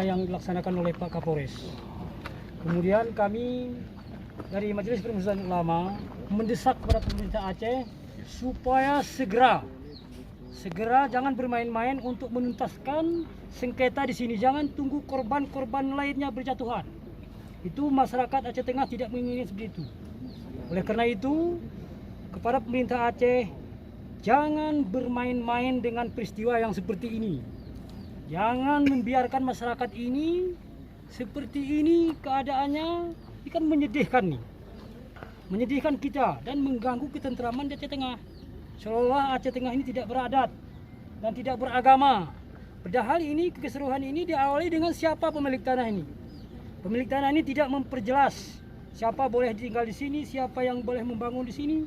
yang dilaksanakan oleh Pak Kapolres. Kemudian kami dari Majelis Permusyawaratan Ulama mendesak kepada pemerintah Aceh supaya segera jangan bermain-main untuk menuntaskan sengketa di sini. Jangan tunggu korban-korban lainnya berjatuhan. Itu masyarakat Aceh Tengah tidak menginginkan seperti itu. Oleh karena itu, kepada pemerintah Aceh, jangan bermain-main dengan peristiwa yang seperti ini. Jangan membiarkan masyarakat ini seperti ini keadaannya. Ini kan menyedihkan nih. Menyedihkan kita dan mengganggu ketentraman di Aceh Tengah. Seolah Aceh Tengah ini tidak beradat dan tidak beragama. Padahal ini keseruan ini diawali dengan siapa pemilik tanah ini. Pemilik tanah ini tidak memperjelas siapa boleh tinggal di sini, siapa yang boleh membangun di sini.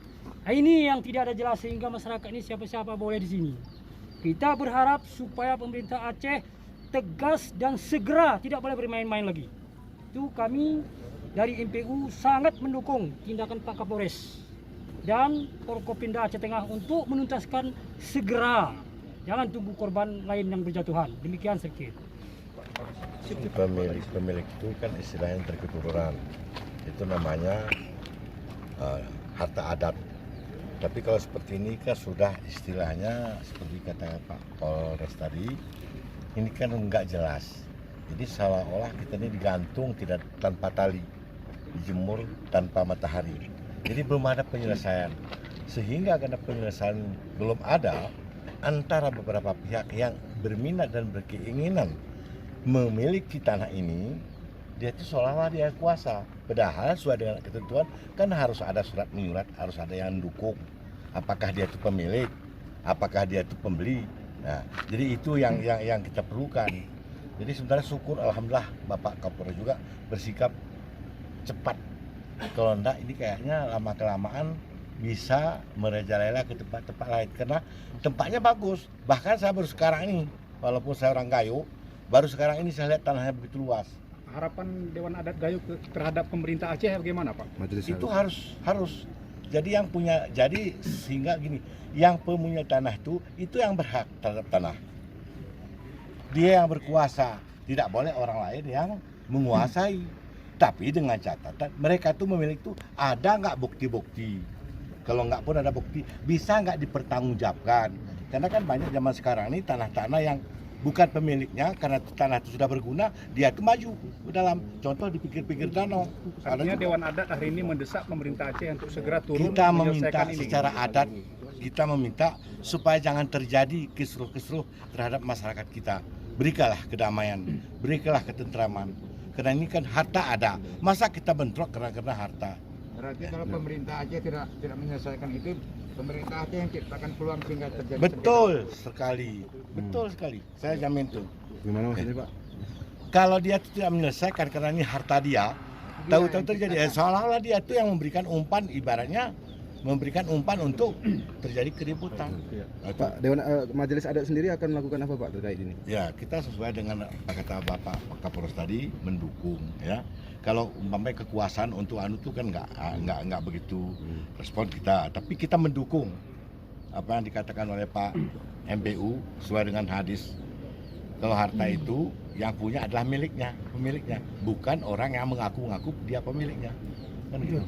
Nah, ini yang tidak ada jelas sehingga masyarakat ini siapa-siapa boleh di sini. Kita berharap supaya pemerintah Aceh tegas dan segera, tidak boleh bermain-main lagi. Itu kami dari MPU sangat mendukung tindakan Pak Kapolres dan Forkopimda Aceh Tengah untuk menuntaskan segera. Jangan tunggu korban lain yang berjatuhan. Demikian sedikit. Pemilik itu kan istilahnya terketurunan. Itu namanya harta adat. Tapi kalau seperti ini kan sudah istilahnya seperti kata Pak Polres tadi, ini kan enggak jelas. Jadi seolah-olah kita ini digantung tidak tanpa tali, dijemur tanpa matahari. Jadi belum ada penyelesaian. Sehingga karena penyelesaian belum ada antara beberapa pihak yang berminat dan berkeinginan memiliki tanah ini, dia itu seolah-olah dia kuasa. Padahal sesuai dengan ketentuan kan harus ada surat menyurat, harus ada yang mendukung. Apakah dia itu pemilik, apakah dia itu pembeli. Nah, jadi itu yang kita perlukan. Jadi sebenarnya syukur alhamdulillah Bapak Kapolres juga bersikap cepat. Kalau enggak ini kayaknya lama-kelamaan bisa merajalela ke tempat-tempat lain karena tempatnya bagus. Bahkan saya baru sekarang ini, walaupun saya orang Gayo, baru sekarang ini saya lihat tanahnya begitu luas. Harapan Dewan Adat Gayo terhadap pemerintah Aceh bagaimana, Pak? Majelis itu harus. Jadi yang punya, jadi sehingga gini, yang pemunya tanah itu yang berhak terhadap tanah. Dia yang berkuasa, tidak boleh orang lain yang menguasai. Tapi dengan catatan mereka itu memiliki itu ada nggak bukti-bukti. Kalau nggak pun ada bukti, bisa nggak dipertanggungjawabkan? Karena kan banyak zaman sekarang ini tanah-tanah yang bukan pemiliknya karena tanah itu sudah berguna, dia itu maju ke dalam. Contoh di pinggir-pinggir danau. Artinya Dewan Adat hari ini mendesak pemerintah Aceh untuk segera turun. Kita meminta ini. secara adat, kita meminta supaya jangan terjadi kisruh-kisruh terhadap masyarakat kita. Berikanlah kedamaian, berikanlah ketentraman. Karena ini kan harta ada, masa kita bentrok karena harta. Berarti kalau pemerintah Aceh tidak menyelesaikan itu, pemerintah Aceh yang ciptakan peluang sehingga terjadi. Betul sekali, betul sekali. Saya jamin tuh. Gimana maksudnya, Pak? Kalau dia tidak menyelesaikan karena ini harta dia, tahu-tahu terjadi. Seolah-olah dia itu yang memberikan umpan, ibaratnya memberikan umpan untuk terjadi keributan. Pak, Dewan Majelis Adat sendiri akan melakukan apa, Pak, terkait ini? Ya, kita sesuai dengan kata Bapak Kapolres tadi mendukung, ya. Kalau umpamanya kekuasaan untuk itu kan nggak begitu respon kita, tapi kita mendukung apa yang dikatakan oleh Pak MPU sesuai dengan hadis. Kalau harta itu yang punya adalah pemiliknya, bukan orang yang mengaku-ngaku dia pemiliknya. Kan gitu.